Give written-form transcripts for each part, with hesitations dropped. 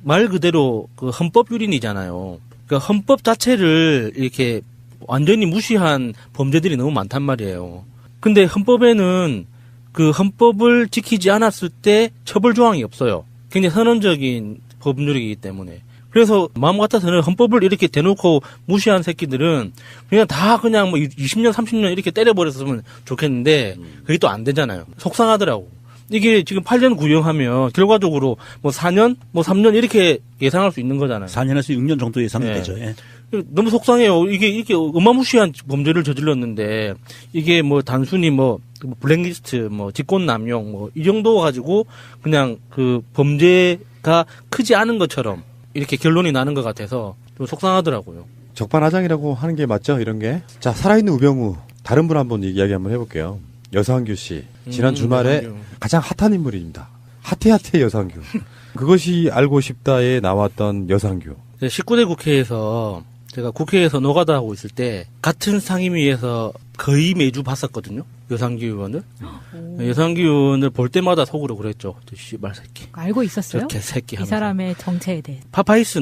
말 그대로 그 헌법 유린이잖아요. 그러니까 헌법 자체를 이렇게 완전히 무시한 범죄들이 너무 많단 말이에요. 근데 헌법에는 그 헌법을 지키지 않았을 때 처벌 조항이 없어요. 굉장히 선언적인 법률이기 때문에. 그래서 마음 같아서는 헌법을 이렇게 대놓고 무시한 새끼들은 그냥 다 그냥 뭐 20년, 30년 이렇게 때려버렸으면 좋겠는데 그게 또 안 되잖아요. 속상하더라고. 이게 지금 8년 구형하면 결과적으로 뭐 4년, 뭐 3년 이렇게 예상할 수 있는 거잖아요. 4년에서 6년 정도 예상되죠. 예. 너무 속상해요. 이게 어마무시한 범죄를 저질렀는데 이게 뭐 단순히 뭐 블랙리스트, 뭐 직권남용 뭐 이 정도 가지고 그냥 그 범죄가 크지 않은 것처럼 이렇게 결론이 나는 것 같아서 좀 속상하더라고요. 적반하장이라고 하는 게 맞죠? 이런 게. 자, 살아있는 우병우. 다른 분 한번 이야기 한번 해볼게요. 여상규 씨. 지난 주말에 여상규. 가장 핫한 인물입니다. 핫해 여상규. 그것이 알고 싶다에 나왔던 여상규. 19대 국회에서 제가 국회에서 노가다 하고 있을 때 같은 상임위에서 거의 매주 봤었거든요. 여상규 의원을. 여상규 의원을 볼 때마다 속으로 그랬죠. 저 씨발 새끼. 알고 있었어요? 저 개새끼 이 하면서. 사람의 정체에 대해. 파파이스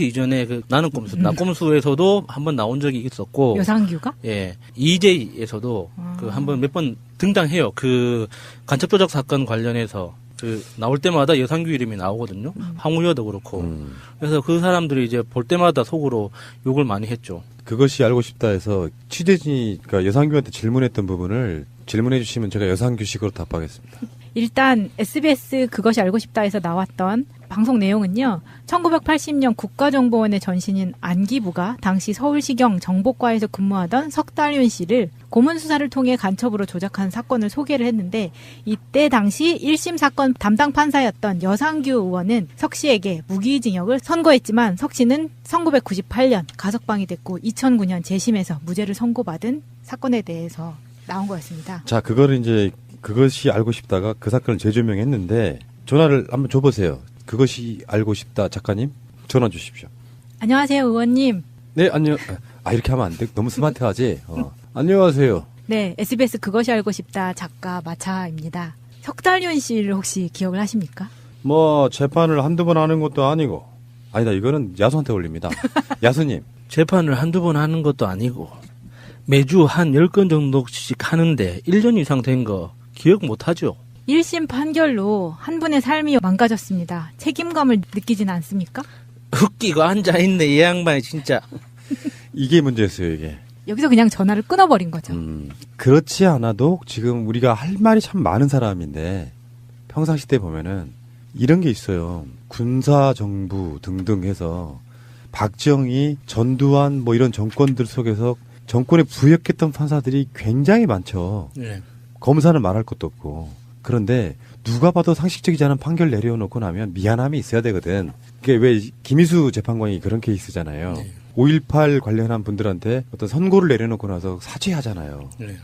이전에 그 나는 꼼수, 나꼼수에서도 한번 나온 적이 있었고. 여상규가? 예. EJ에서도 그 한번 몇 번 등장해요. 그 간첩 조작 사건 관련해서 그 나올 때마다 여상규 이름이 나오거든요. 황우여도 그렇고. 그래서 그 사람들이 이제 볼 때마다 속으로 욕을 많이 했죠. 그것이 알고 싶다 해서 취재진이 그러니까 여상규한테 질문했던 부분을 질문해 주시면 제가 여상규식으로 답하겠습니다. 일단 SBS 그것이 알고 싶다에서 나왔던 방송 내용은요. 1980년 국가정보원의 전신인 안기부가 당시 서울시경 정보과에서 근무하던 석달윤 씨를 고문수사를 통해 간첩으로 조작한 사건을 소개를 했는데 이때 당시 1심 사건 담당 판사였던 여상규 의원은 석 씨에게 무기징역을 선고했지만 석 씨는 1998년 가석방이 됐고 2009년 재심에서 무죄를 선고받은 사건에 대해서 나온 거였습니다. 자, 그거를 이제 그것이 알고 싶다가 그 사건을 재조명했는데 전화를 한번 줘보세요. 그것이 알고 싶다 작가님 전화 주십시오. 안녕하세요 의원님. 네, 안녕. 아, 이렇게 하면 안 돼. 너무 스마트하지. 안녕하세요. 네, SBS 그것이 알고 싶다 작가 마차입니다. 석달윤 씨를 혹시 기억을 하십니까? 뭐 재판을 한두 번 하는 것도 아니고. 아니다, 이거는 야수한테 올립니다. 야수님. 재판을 한두 번 하는 것도 아니고 매주 한 10건 정도씩 하는데 1년 이상 된 거 기억 못 하죠. 1심 판결로 한 분의 삶이 망가졌습니다. 책임감을 느끼진 않습니까? 웃기고 앉아있네 이 양반이 진짜. 이게 문제였어요, 이게. 여기서 그냥 전화를 끊어버린 거죠. 그렇지 않아도 지금 우리가 할 말이 참 많은 사람인데 평상시 때 보면은 이런 게 있어요. 군사정부 등등 해서 박정희, 전두환 뭐 이런 정권들 속에서 정권에 부역했던 판사들이 굉장히 많죠. 네. 검사는 말할 것도 없고. 그런데 누가 봐도 상식적이지 않은 판결 내려놓고 나면 미안함이 있어야 되거든. 그게 왜 김희수 재판관이 그런 케이스잖아요. 네. 5.18 관련한 분들한테 어떤 선고를 내려놓고 나서 사죄하잖아요. 네.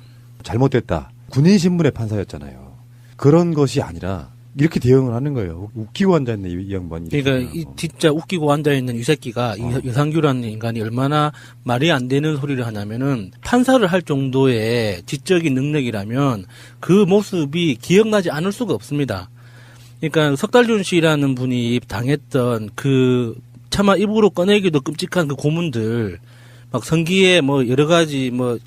잘못됐다. 군인신문의 판사였잖아요. 그런 것이 아니라 이렇게 대응을 하는 거예요. 웃기고 앉아있네 이 양반이. 그러니까 이 진짜 웃기고 앉아있는 이 새끼가 이 여상규라는 인간이 얼마나 말이 안 되는 소리를 하냐면은 판사를 할 정도의 지적인 능력이라면 그 모습이 기억나지 않을 수가 없습니다. 그러니까 석달윤 씨라는 분이 당했던 그 차마 입으로 꺼내기도 끔찍한 그 고문들 막 성기에 뭐 여러 가지 뭐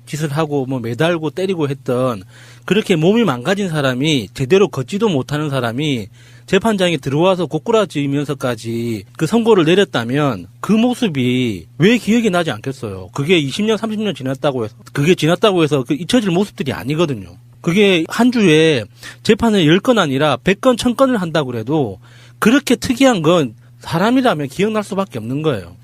짓을 하고 뭐 매달고 때리고 했던 그렇게 몸이 망가진 사람이 제대로 걷지도 못하는 사람이 재판장에 들어와서 고꾸라지면서까지 그 선고를 내렸다면 그 모습이 왜 기억이 나지 않겠어요. 그게 20년 30년 지났다고 해서 그게 지났다고 해서 그 잊혀질 모습들이 아니거든요. 그게 한 주에 재판을 10건 아니라 100건 1000건을 한다고 그래도 그렇게 특이한 건 사람이라면 기억날 수밖에 없는 거예요.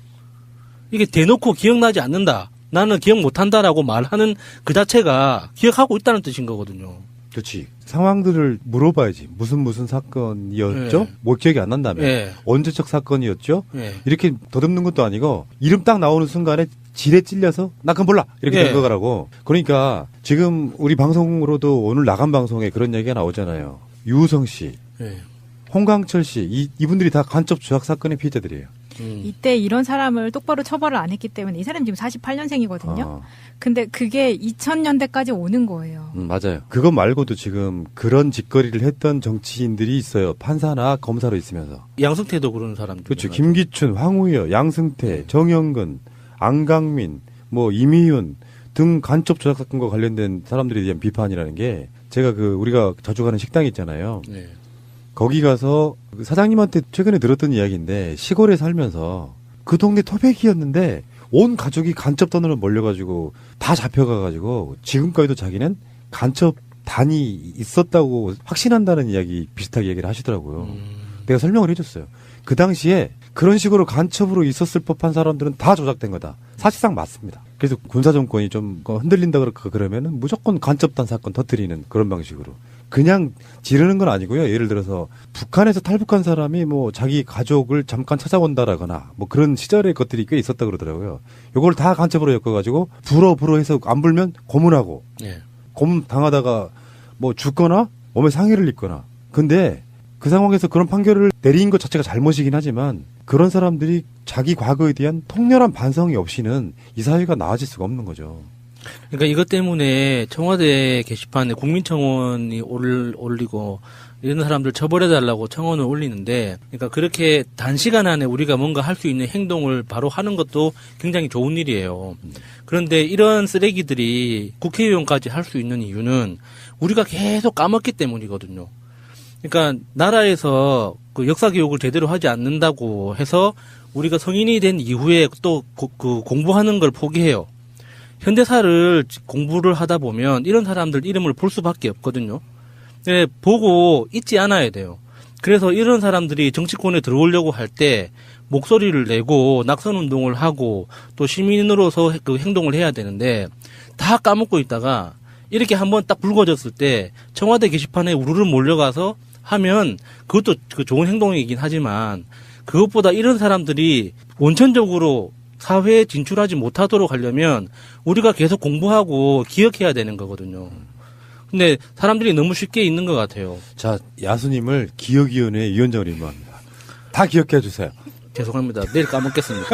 이게 대놓고 기억나지 않는다. 나는 기억 못한다라고 말하는 그 자체가 기억하고 있다는 뜻인 거거든요. 그렇지. 상황들을 물어봐야지. 무슨 사건이었죠? 네. 뭐 기억이 안 난다며. 네. 언제적 사건이었죠? 네. 이렇게 더듬는 것도 아니고 이름 딱 나오는 순간에 지레 찔려서 나 그건 몰라 이렇게 된 거라고. 그러니까 지금 우리 방송으로도 오늘 나간 방송에 그런 얘기가 나오잖아요. 유우성 씨, 네. 홍강철 씨, 이분들이 다 간첩 조작 사건의 피해자들이에요. 이때 이런 사람을 똑바로 처벌을 안 했기 때문에 이 사람이 지금 48년생이거든요. 근데 그게 2000년대까지 오는 거예요. 맞아요. 그거 말고도 지금 그런 짓거리를 했던 정치인들이 있어요. 판사나 검사로 있으면서. 양승태도 그런 사람들. 그렇죠. 김기춘, 황우여, 양승태, 정영근, 안강민, 뭐 이미윤 등 간첩 조작 사건과 관련된 사람들에 대한 비판이라는 게 제가 우리가 자주 가는 식당 있잖아요. 네. 거기 가서 그 사장님한테 최근에 들었던 이야기인데 시골에 살면서 그 동네 토백이었는데 온 가족이 간첩단으로 몰려가지고 다 잡혀가가지고 지금까지도 자기는 간첩단이 있었다고 확신한다는 이야기 비슷하게 얘기를 하시더라고요. 내가 설명을 해줬어요. 그 당시에 그런 식으로 간첩으로 있었을 법한 사람들은 다 조작된 거다. 사실상 맞습니다. 그래서 군사정권이 좀 흔들린다 그러면은 무조건 간첩단 사건 터뜨리는 그런 방식으로. 그냥 지르는 건 아니고요. 예를 들어서 북한에서 탈북한 사람이 뭐 자기 가족을 잠깐 찾아온다라거나 뭐 그런 시절의 것들이 꽤 있었다 그러더라고요. 요걸 다 간첩으로 엮어가지고 불어 해서 안 불면 고문하고 네. 고문 당하다가 뭐 죽거나 몸에 상해를 입거나. 근데 그 상황에서 그런 판결을 내린 것 자체가 잘못이긴 하지만 그런 사람들이 자기 과거에 대한 통렬한 반성이 없이는 이 사회가 나아질 수가 없는 거죠. 그러니까 이것 때문에 청와대 게시판에 국민청원이 올리고 이런 사람들 처벌해달라고 청원을 올리는데, 그러니까 그렇게 단시간 안에 우리가 뭔가 할 수 있는 행동을 바로 하는 것도 굉장히 좋은 일이에요. 그런데 이런 쓰레기들이 국회의원까지 할 수 있는 이유는 우리가 계속 까먹기 때문이거든요. 그러니까 나라에서 그 역사 교육을 제대로 하지 않는다고 해서 우리가 성인이 된 이후에 또 그 공부하는 걸 포기해요. 현대사를 공부를 하다 보면 이런 사람들 이름을 볼 수밖에 없거든요. 네, 보고 잊지 않아야 돼요. 그래서 이런 사람들이 정치권에 들어오려고 할 때 목소리를 내고 낙선운동을 하고 또 시민으로서 그 행동을 해야 되는데 다 까먹고 있다가 이렇게 한번 딱 붉어졌을 때 청와대 게시판에 우르르 몰려가서 하면 그것도 그 좋은 행동이긴 하지만 그것보다 이런 사람들이 원천적으로 사회에 진출하지 못하도록 하려면 우리가 계속 공부하고 기억해야 되는 거거든요. 근데 사람들이 너무 쉽게 잊는 것 같아요. 자, 야수님을 기억위원회 위원장으로 임명합니다. 다 기억해 주세요. 죄송합니다. 내일 까먹겠습니다.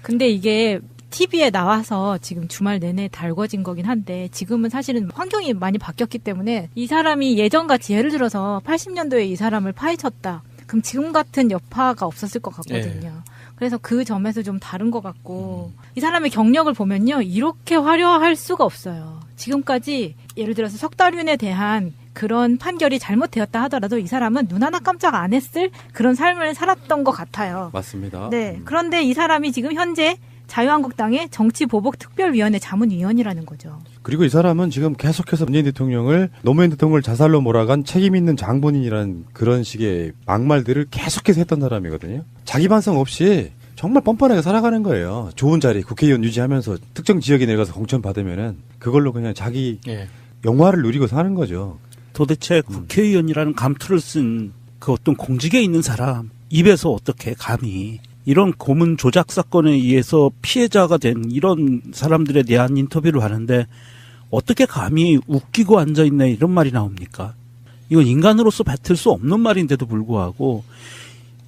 근데 이게 TV에 나와서 지금 주말 내내 달궈진 거긴 한데 지금은 사실은 환경이 많이 바뀌었기 때문에 이 사람이 예전같이 예를 들어서 80년도에 이 사람을 파헤쳤다. 그럼 지금 같은 여파가 없었을 것 같거든요. 네. 그래서 그 점에서 좀 다른 것 같고 이 사람의 경력을 보면요. 이렇게 화려할 수가 없어요. 지금까지 예를 들어서 석달윤에 대한 그런 판결이 잘못되었다 하더라도 이 사람은 눈 하나 깜짝 안 했을 그런 삶을 살았던 것 같아요. 맞습니다. 네. 그런데 이 사람이 지금 현재 자유한국당의 정치보복특별위원회 자문위원이라는 거죠. 그리고 이 사람은 지금 계속해서 문재인 대통령을 노무현 대통령을 자살로 몰아간 책임 있는 장본인이라는 그런 식의 막말들을 계속해서 했던 사람이거든요. 자기 반성 없이 정말 뻔뻔하게 살아가는 거예요. 좋은 자리 국회의원 유지하면서 특정 지역에 내려가서 공천 받으면은 그걸로 그냥 자기 예. 영화를 누리고 사는 거죠. 도대체 국회의원이라는 감투를 쓴 그 어떤 공직에 있는 사람 입에서 어떻게 감히 이런 고문 조작 사건에 의해서 피해자가 된 이런 사람들에 대한 인터뷰를 하는데 어떻게 감히 웃기고 앉아있네 이런 말이 나옵니까? 이건 인간으로서 뱉을 수 없는 말인데도 불구하고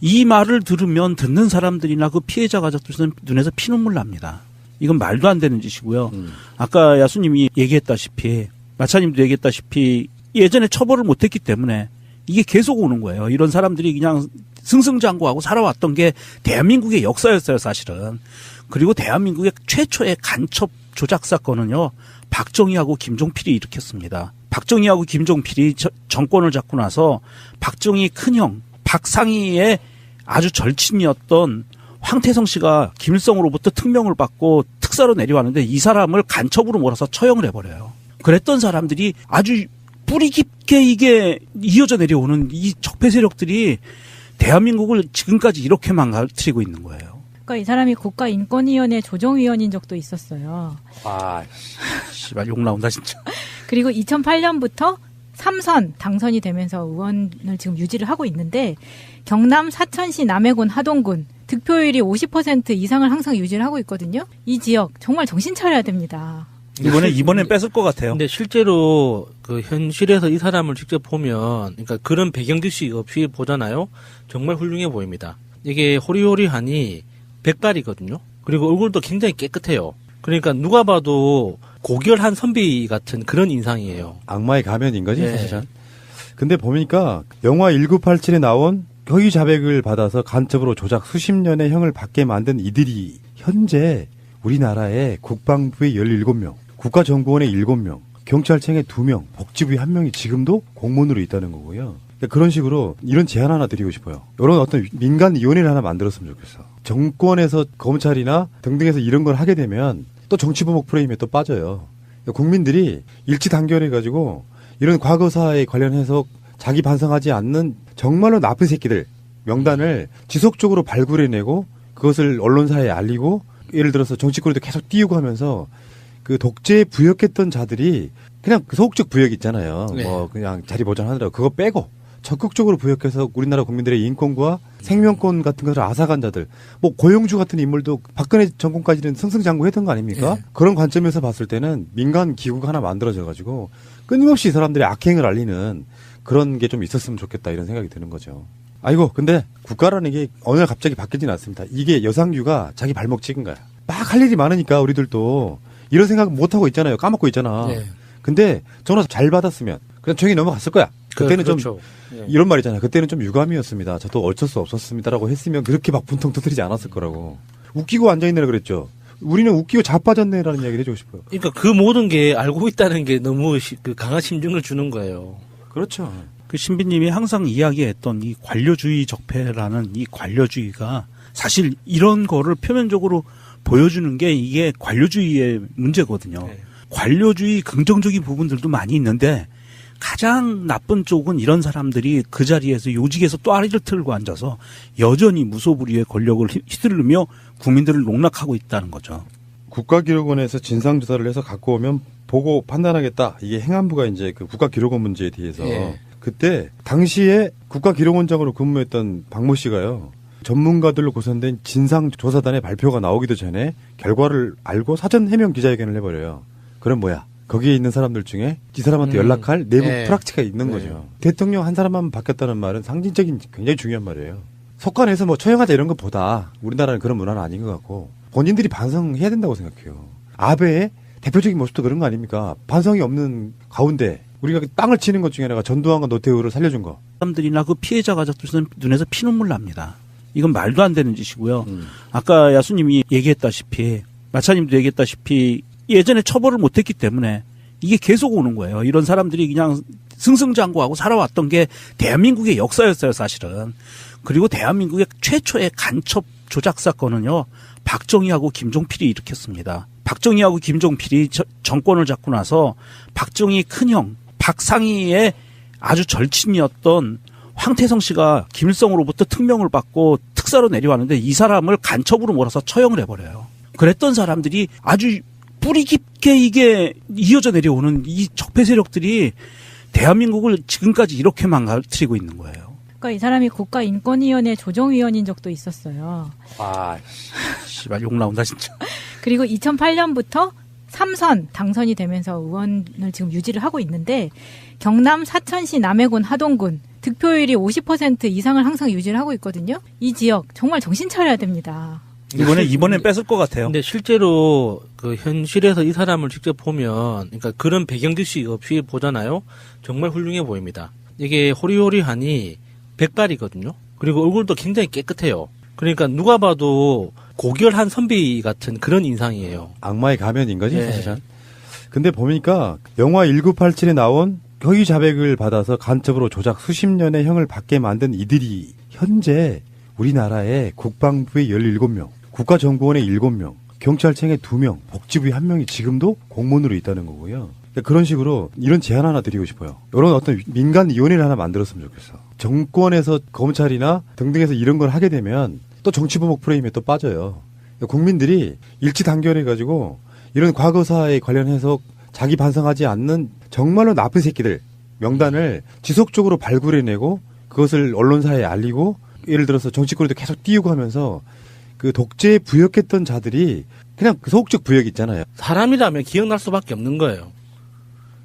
이 말을 들으면 듣는 사람들이나 그 피해자 가족들 눈에서 피눈물 납니다. 이건 말도 안 되는 짓이고요. 아까 야수님이 얘기했다시피 마차님도 얘기했다시피 예전에 처벌을 못했기 때문에 이게 계속 오는 거예요. 이런 사람들이 그냥 승승장구하고 살아왔던 게 대한민국의 역사였어요, 사실은. 그리고 대한민국의 최초의 간첩 조작 사건은요, 박정희하고 김종필이 일으켰습니다. 박정희하고 김종필이 정권을 잡고 나서 박정희 큰형 박상희의 아주 절친이었던 황태성 씨가 김일성으로부터 특명을 받고 특사로 내려왔는데 이 사람을 간첩으로 몰아서 처형을 해버려요. 그랬던 사람들이 아주 뿌리 깊게 이게 이어져 내려오는 이 적폐 세력들이 대한민국을 지금까지 이렇게 망가뜨리고 있는 거예요. 그러니까 이 사람이 국가인권위원회 조정위원인 적도 있었어요. 아, 씨발 욕 나온다 진짜. 그리고 2008년부터 3선 당선이 되면서 의원을 지금 유지를 하고 있는데 경남 사천시 남해군 하동군 득표율이 50% 이상을 항상 유지를 하고 있거든요. 이 지역 정말 정신 차려야 됩니다. 이번엔 뺏을 것 같아요. 근데 실제로 그 현실에서 이 사람을 직접 보면, 그러니까 그런 배경 지식 없이 보잖아요. 정말 훌륭해 보입니다. 이게 호리호리하니 백발이거든요. 그리고 얼굴도 굉장히 깨끗해요. 그러니까 누가 봐도 고결한 선비 같은 그런 인상이에요. 악마의 가면인 거지, 네. 사실은. 근데 보니까 영화 1987에 나온 허위 자백을 받아서 간첩으로 조작 수십 년의 형을 받게 만든 이들이 현재 우리나라의 국방부에 17명, 국가정보원에 7명, 경찰청에 2명, 복지부에 1명이 지금도 공무원으로 있다는 거고요. 그러니까 그런 식으로 이런 제안 하나 드리고 싶어요. 이런 어떤 민간위원회를 하나 만들었으면 좋겠어. 정권에서 검찰이나 등등에서 이런 걸 하게 되면 또 정치보복 프레임에 또 빠져요. 그러니까 국민들이 일치 단결해가지고 이런 과거사에 관련해서 자기 반성하지 않는 정말로 나쁜 새끼들 명단을 지속적으로 발굴해내고 그것을 언론사에 알리고 예를 들어서 정치권에도 계속 띄우고 하면서 그 독재에 부역했던 자들이 그냥 그 소극적 부역 있잖아요. 네. 뭐 그냥 자리 보장하느라고 그거 빼고 적극적으로 부역해서 우리나라 국민들의 인권과 생명권 같은 것을 앗아간 자들, 뭐 고영주 같은 인물도 박근혜 정권까지는 승승장구했던 거 아닙니까? 네. 그런 관점에서 봤을 때는 민간 기구가 하나 만들어져가지고 끊임없이 이 사람들의 악행을 알리는 그런 게 좀 있었으면 좋겠다 이런 생각이 드는 거죠. 아이고, 근데 국가라는 게 어느 날 갑자기 바뀌진 않습니다. 이게 여상규가 자기 발목 찍은 거야. 막 할 일이 많으니까 우리들도 이런 생각 못 하고 있잖아요. 까먹고 있잖아. 네. 근데 전화 잘 받았으면 그냥 조용히 넘어갔을 거야. 그때는 좀 그렇죠. 네. 이런 말이잖아요. 그때는 좀 유감이었습니다. 저도 어쩔 수 없었습니다라고 했으면 그렇게 막 분통 터뜨리지 않았을 거라고. 웃기고 앉아있네라 그랬죠. 우리는 웃기고 자빠졌네라는 이야기를 해주고 싶어요. 그러니까 그 모든 게 알고 있다는 게 너무 그 강한 심증을 주는 거예요. 그렇죠. 그 신비님이 항상 이야기했던 이 관료주의 적폐라는 이 관료주의가 사실 이런 거를 표면적으로 보여주는 게 이게 관료주의의 문제거든요. 네. 관료주의 긍정적인 부분들도 많이 있는데 가장 나쁜 쪽은 이런 사람들이 그 자리에서 요직에서 또아리를 틀고 앉아서 여전히 무소불위의 권력을 휘두르며 국민들을 농락하고 있다는 거죠. 국가기록원에서 진상조사를 해서 갖고 오면 보고 판단하겠다. 이게 행안부가 이제 그 국가기록원 문제에 대해서 예. 그때 당시에 국가기록원장으로 근무했던 박모 씨가요. 전문가들로 구성된 진상조사단의 발표가 나오기도 전에 결과를 알고 사전 해명 기자회견을 해버려요. 그럼 뭐야? 거기에 있는 사람들 중에 이 사람한테 연락할 내부 네. 프락치가 있는 거죠. 대통령 한 사람만 바뀌었다는 말은 상징적인 굉장히 중요한 말이에요. 속간에서 뭐 처형하자 이런 것보다 우리나라는 그런 문화는 아닌 것 같고 본인들이 반성해야 된다고 생각해요. 아베의 대표적인 모습도 그런 거 아닙니까? 반성이 없는 가운데 우리가 땅을 치는 것 중에 하나가 전두환과 노태우를 살려준 거. 사람들이나 그 피해자 가족들은 눈에서 피눈물 납니다. 이건 말도 안 되는 짓이고요. 아까 야수님이 얘기했다시피 마차님도 얘기했다시피 예전에 처벌을 못했기 때문에 이게 계속 오는 거예요. 이런 사람들이 그냥 승승장구하고 살아왔던 게 대한민국의 역사였어요, 사실은. 그리고 대한민국의 최초의 간첩 조작 사건은요, 박정희하고 김종필이 일으켰습니다. 박정희하고 김종필이 정권을 잡고 나서 박정희 큰형 박상희의 아주 절친이었던 황태성 씨가 김일성으로부터 특명을 받고 특사로 내려왔는데 이 사람을 간첩으로 몰아서 처형을 해버려요. 그랬던 사람들이 아주 뿌리 깊게 이게 이어져 내려오는 이 적폐 세력들이 대한민국을 지금까지 이렇게 망가뜨리고 있는 거예요. 그러니까 이 사람이 국가인권위원회 조정위원인 적도 있었어요. 아, 씨발 욕 나온다 진짜. 그리고 2008년부터 3선 당선이 되면서 의원을 지금 유지를 하고 있는데 경남 사천시 남해군 하동군 득표율이 50% 이상을 항상 유지를 하고 있거든요. 이 지역 정말 정신 차려야 됩니다. 이번엔 뺏을 것 같아요. 근데 실제로 그 현실에서 이 사람을 직접 보면, 그러니까 그런 배경 지식 없이 보잖아요. 정말 훌륭해 보입니다. 이게 호리호리하니 백발이거든요. 그리고 얼굴도 굉장히 깨끗해요. 그러니까 누가 봐도 고결한 선비 같은 그런 인상이에요. 악마의 가면인 거지, 네. 사실은. 근데 보니까 영화 1987에 나온 허위 자백을 받아서 간첩으로 조작 수십 년의 형을 받게 만든 이들이 현재 우리나라의 국방부에 17명, 국가정보원에 7명, 경찰청에 2명, 복지부에 1명이 지금도 공무원으로 있다는 거고요. 그러니까 그런 식으로 이런 제안 하나 드리고 싶어요. 이런 어떤 민간위원회를 하나 만들었으면 좋겠어. 정권에서 검찰이나 등등에서 이런 걸 하게 되면 또 정치보복 프레임에 또 빠져요. 그러니까 국민들이 일치 단결해가지고 이런 과거사에 관련해서 자기 반성하지 않는 정말로 나쁜 새끼들 명단을 지속적으로 발굴해내고 그것을 언론사에 알리고 예를 들어서 정치권에도 계속 띄우고 하면서 그 독재에 부역했던 자들이 그냥 그 소극적 부역 있잖아요. 사람이라면 기억날 수밖에 없는 거예요.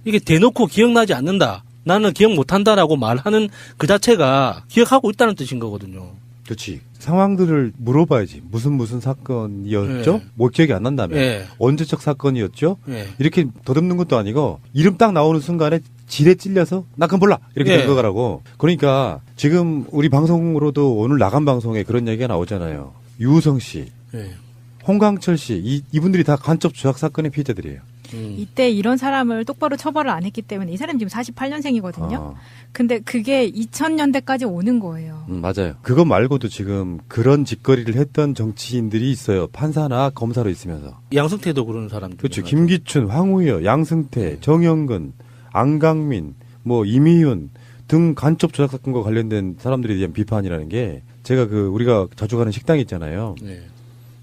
이게 대놓고 기억나지 않는다. 나는 기억 못한다라고 말하는 그 자체가 기억하고 있다는 뜻인 거거든요. 그렇지. 상황들을 물어봐야지. 무슨 사건이었죠? 네. 뭐 기억이 안 난다며. 예. 언제적 사건이었죠? 예. 이렇게 더듬는 것도 아니고 이름 딱 나오는 순간에 지레 찔려서 나 그건 몰라 이렇게 예. 된 거라고. 그러니까 지금 우리 방송으로도 오늘 나간 방송에 그런 얘기가 나오잖아요. 유우성 씨, 예. 홍강철 씨 이분들이 다 간첩 조작 사건의 피해자들이에요. 이때 이런 사람을 똑바로 처벌을 안 했기 때문에 이 사람 지금 48년생이거든요. 근데 그게 2000년대까지 오는 거예요. 맞아요. 그거 말고도 지금 그런 짓거리를 했던 정치인들이 있어요. 판사나 검사로 있으면서. 양승태도 그런 사람들. 그렇죠. 김기춘, 황우여, 양승태, 정영근, 안강민, 뭐 이미윤 등 간첩 조작 사건과 관련된 사람들에 대한 비판이라는 게 제가 우리가 자주 가는 식당 있잖아요. 네.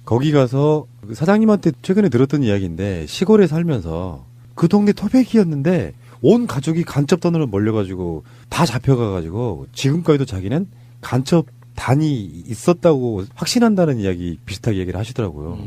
거기 가서 그 사장님한테 최근에 들었던 이야기인데 시골에 살면서 그 동네 토백이었는데 온 가족이 간첩단으로 몰려가지고 다 잡혀가가지고 지금까지도 자기는 간첩단이 있었다고 확신한다는 이야기 비슷하게 얘기를 하시더라고요.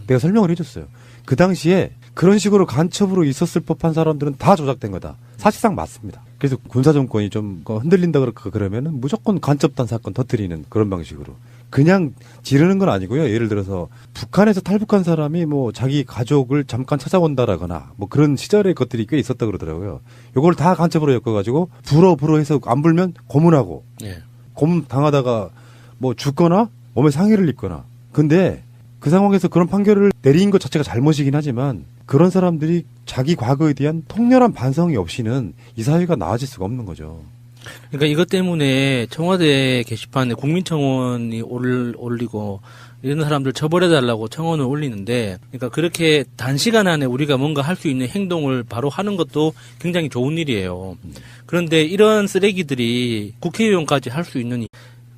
내가 설명을 해줬어요. 그 당시에 그런 식으로 간첩으로 있었을 법한 사람들은 다 조작된 거다. 사실상 맞습니다. 그래서 군사정권이 좀 흔들린다 그러면은 무조건 간첩단 사건 터뜨리는 그런 방식으로. 그냥 지르는 건 아니고요. 예를 들어서 북한에서 탈북한 사람이 뭐 자기 가족을 잠깐 찾아온다라거나 뭐 그런 시절의 것들이 꽤 있었다 그러더라고요. 요걸 다 간첩으로 엮어가지고 불어 해서 안 불면 고문하고 예. 고문 당하다가 뭐 죽거나 몸에 상해를 입거나. 근데 그 상황에서 그런 판결을 내린 것 자체가 잘못이긴 하지만 그런 사람들이 자기 과거에 대한 통렬한 반성이 없이는 이 사회가 나아질 수가 없는 거죠. 그러니까 이것 때문에 청와대 게시판에 국민청원이 올리고 이런 사람들 처벌해달라고 청원을 올리는데, 그러니까 그렇게 단시간 안에 우리가 뭔가 할 수 있는 행동을 바로 하는 것도 굉장히 좋은 일이에요. 그런데 이런 쓰레기들이 국회의원까지 할 수 있는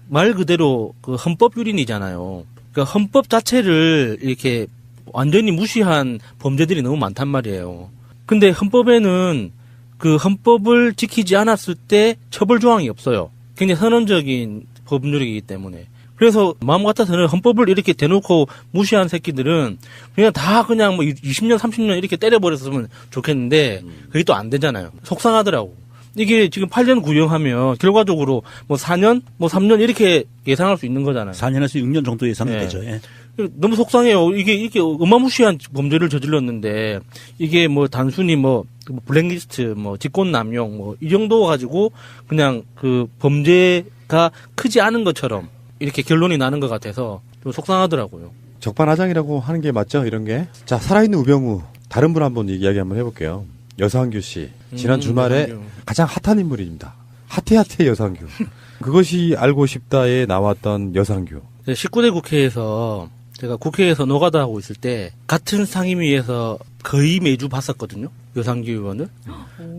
말 그대로 그 헌법유린이잖아요. 그러니까 헌법 자체를 이렇게 완전히 무시한 범죄들이 너무 많단 말이에요. 근데 헌법에는 그 헌법을 지키지 않았을 때 처벌 조항이 없어요. 굉장히 선언적인 법률이기 때문에. 그래서 마음 같아서는 헌법을 이렇게 대놓고 무시한 새끼들은 그냥 뭐 20년, 30년 이렇게 때려버렸으면 좋겠는데 그게 또 안 되잖아요. 속상하더라고. 이게 지금 8년 구형하면 결과적으로 뭐 4년, 뭐 3년 이렇게 예상할 수 있는 거잖아요. 4년에서 6년 정도 예상이 네. 되죠. 예. 너무 속상해요. 이게 어마무시한 범죄를 저질렀는데 이게 뭐 단순히 뭐 블랙리스트, 뭐 직권남용 뭐 이 정도 가지고 그냥 그 범죄가 크지 않은 것처럼 이렇게 결론이 나는 것 같아서 좀 속상하더라고요. 적반하장이라고 하는 게 맞죠? 이런 게. 자, 살아있는 우병우 다른 분 한번 이야기 한번 해볼게요. 여상규 씨. 지난 주말에 여상규. 가장 핫한 인물입니다. 핫해 여상규. 그것이 알고 싶다에 나왔던 여상규. 19대 국회에서 제가 국회에서 노가다 하고 있을 때 같은 상임위에서 거의 매주 봤었거든요. 여상규 의원을.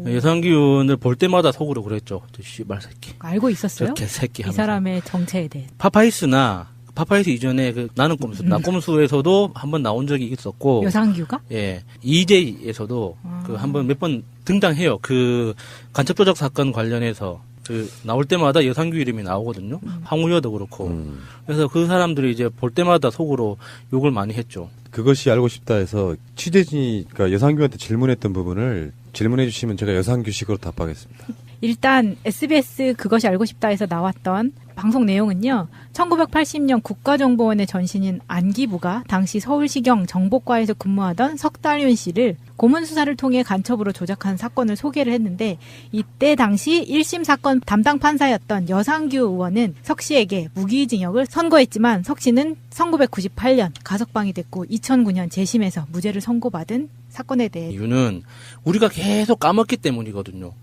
여상규 의원을 볼 때마다 속으로 그랬죠. 저 씨발 새끼. 알고 있었어요? 저 개새끼 이 하면서. 사람의 정체에 대해. 파파이스 이전에 그 나는 꼼수, 나꼼수에서도 한번 나온 적이 있었고. 여상규가? 예. EJ에서도 그 한번 몇 번 등장해요. 그 간첩 조작 사건 관련해서 그 나올 때마다 여상규 이름이 나오거든요. 황우여도 그렇고. 그래서 그 사람들이 이제 볼 때마다 속으로 욕을 많이 했죠. 그것이 알고 싶다 해서 취재진이 그러니까 여상규한테 질문했던 부분을 질문해 주시면 제가 여상규식으로 답하겠습니다. 일단 SBS 그것이 알고 싶다에서 나왔던 방송 내용은요. 1980년 국가정보원의 전신인 안기부가 당시 서울시경 정보과에서 근무하던 석달윤 씨를 고문 수사를 통해 간첩으로 조작한 사건을 소개를 했는데 이때 당시 1심 사건 담당 판사였던 여상규 의원은 석 씨에게 무기징역을 선고했지만 석 씨는 1998년 가석방이 됐고 2009년 재심에서 무죄를 선고받은 사건에 대해 이유는 우리가 계속 까먹기 때문이거든요.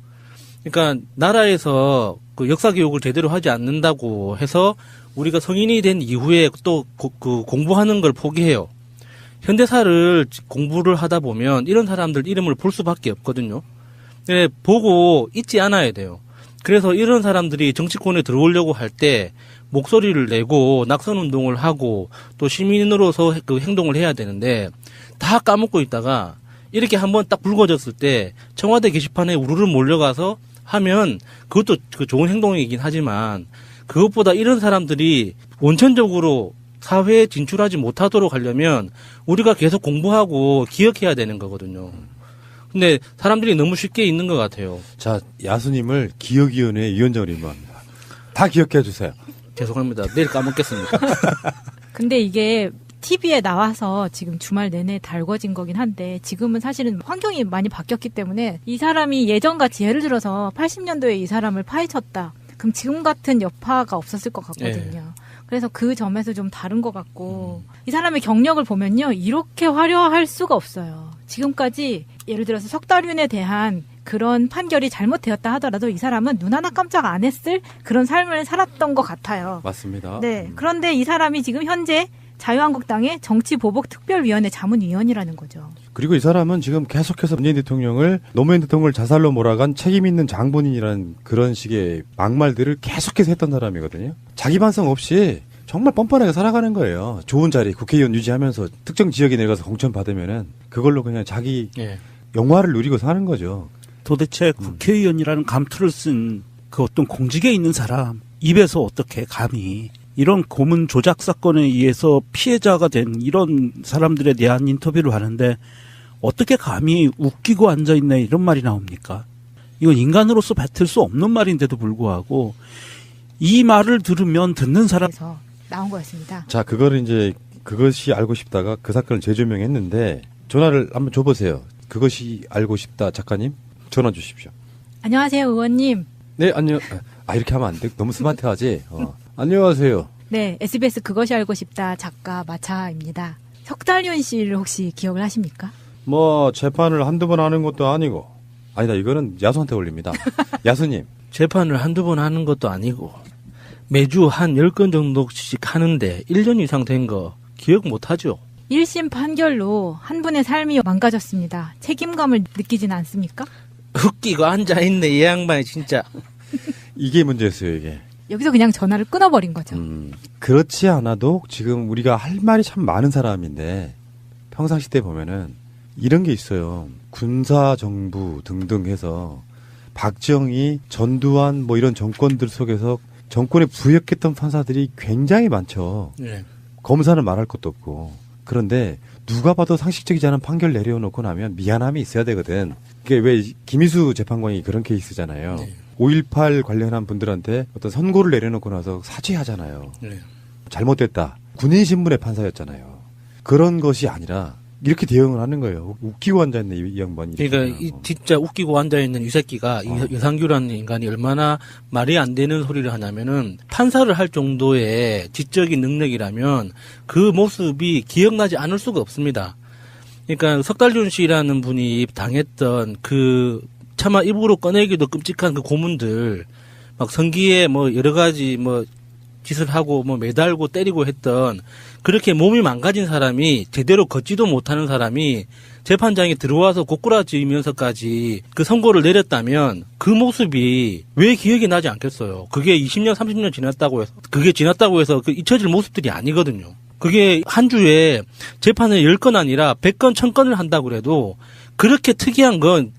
그러니까 나라에서 그 역사 교육을 제대로 하지 않는다고 해서 우리가 성인이 된 이후에 또 그 공부하는 걸 포기해요. 현대사를 공부를 하다 보면 이런 사람들 이름을 볼 수밖에 없거든요. 근데 보고 잊지 않아야 돼요. 그래서 이런 사람들이 정치권에 들어오려고 할 때 목소리를 내고 낙선 운동을 하고 또 시민으로서 그 행동을 해야 되는데 다 까먹고 있다가 이렇게 한번 딱 붉어졌을 때 청와대 게시판에 우르르 몰려가서 하면 그것도 그 좋은 행동이긴 하지만 그것보다 이런 사람들이 원천적으로 사회에 진출하지 못하도록 하려면 우리가 계속 공부하고 기억해야 되는 거거든요. 근데 사람들이 너무 쉽게 있는 것 같아요. 자, 야수님을 기억위원회 위원장으로 임명합니다. 다 기억해 주세요. 죄송합니다. 내일 까먹겠습니다. 근데 이게 TV에 나와서 지금 주말 내내 달궈진 거긴 한데 지금은 사실은 환경이 많이 바뀌었기 때문에 이 사람이 예전같이 예를 들어서 80년도에 이 사람을 파헤쳤다. 그럼 지금 같은 여파가 없었을 것 같거든요. 그래서 그 점에서 좀 다른 것 같고 이 사람의 경력을 보면요. 이렇게 화려할 수가 없어요. 지금까지 예를 들어서 석달윤에 대한 그런 판결이 잘못되었다 하더라도 이 사람은 눈 하나 깜짝 안 했을 그런 삶을 살았던 것 같아요. 맞습니다. 네. 그런데 이 사람이 지금 현재 자유한국당의 정치보복특별위원회 자문위원이라는 거죠. 그리고 이 사람은 지금 계속해서 문재인 대통령을 노무현 대통령을 자살로 몰아간 책임 있는 장본인이라는 그런 식의 막말들을 계속해서 했던 사람이거든요. 자기 반성 없이 정말 뻔뻔하게 살아가는 거예요. 좋은 자리 국회의원 유지하면서 특정 지역에 내려가서 공천 받으면은 그걸로 그냥 자기 예. 영화를 누리고 사는 거죠. 도대체 국회의원이라는 감투를 쓴 그 어떤 공직에 있는 사람 입에서 어떻게 감히 이런 고문 조작 사건에 의해서 피해자가 된 이런 사람들에 대한 인터뷰를 하는데 어떻게 감히 웃기고 앉아있네 이런 말이 나옵니까? 이건 인간으로서 뱉을 수 없는 말인데도 불구하고 이 말을 들으면 듣는 사람 그래서 나온 거였습니다. 자, 그거를 이제 그것이 알고 싶다가 그 사건을 재조명했는데 전화를 한번 줘보세요. 그것이 알고 싶다 작가님 전화 주십시오. 안녕하세요, 의원님. 네, 안녕. 이렇게 하면 안 돼. 너무 스마트하지. 안녕하세요. 네, SBS 그것이 알고 싶다 작가 마차입니다. 석달윤 씨를 혹시 기억을 하십니까? 뭐 재판을 한두 번 하는 것도 아니고 아니다. 이거는 야수한테 올립니다. 야수님. 재판을 한두 번 하는 것도 아니고 매주 한 10건 정도씩 하는데 1년 이상 된 거 기억 못하죠? 1심 판결로 한 분의 삶이 망가졌습니다. 책임감을 느끼진 않습니까? 웃기고 앉아있네 이 양반이 진짜. 이게 문제였어요, 이게. 여기서 그냥 전화를 끊어버린 거죠. 그렇지 않아도 지금 우리가 할 말이 참 많은 사람인데 평상시 때 보면은 이런 게 있어요. 군사정부 등등 해서 박정희, 전두환 뭐 이런 정권들 속에서 정권에 부역했던 판사들이 굉장히 많죠. 예. 검사는 말할 것도 없고. 그런데 누가 봐도 상식적이지 않은 판결 내려놓고 나면 미안함이 있어야 되거든. 그게 왜 김희수 재판관이 그런 케이스잖아요. 네. 5.18 관련한 분들한테 어떤 선고를 내려놓고 나서 사죄하잖아요. 예. 잘못됐다. 군인 신분의 판사였잖아요. 그런 것이 아니라 이렇게 대응을 하는 거예요. 웃기고 앉아있는 이 양반이. 그러니까 이 진짜 웃기고 앉아있는 이 새끼가 이 여상규라는 인간이 얼마나 말이 안 되는 소리를 하냐면은 판사를 할 정도의 지적인 능력이라면 그 모습이 기억나지 않을 수가 없습니다. 그러니까 석달윤 씨라는 분이 당했던 그 차마 입으로 꺼내기도 끔찍한 그 고문들 막 성기에 뭐 여러 가지 뭐 짓을 하고 뭐 매달고 때리고 했던 그렇게 몸이 망가진 사람이 제대로 걷지도 못하는 사람이 재판장에 들어와서 고꾸라지면서까지 그 선고를 내렸다면 그 모습이 왜 기억이 나지 않겠어요. 그게 20년 30년 지났다고 해서 그 잊혀질 모습들이 아니거든요. 그게 한 주에 재판을 10건 아니라 100건 1000건을 한다고 그래도 그렇게 특이한 건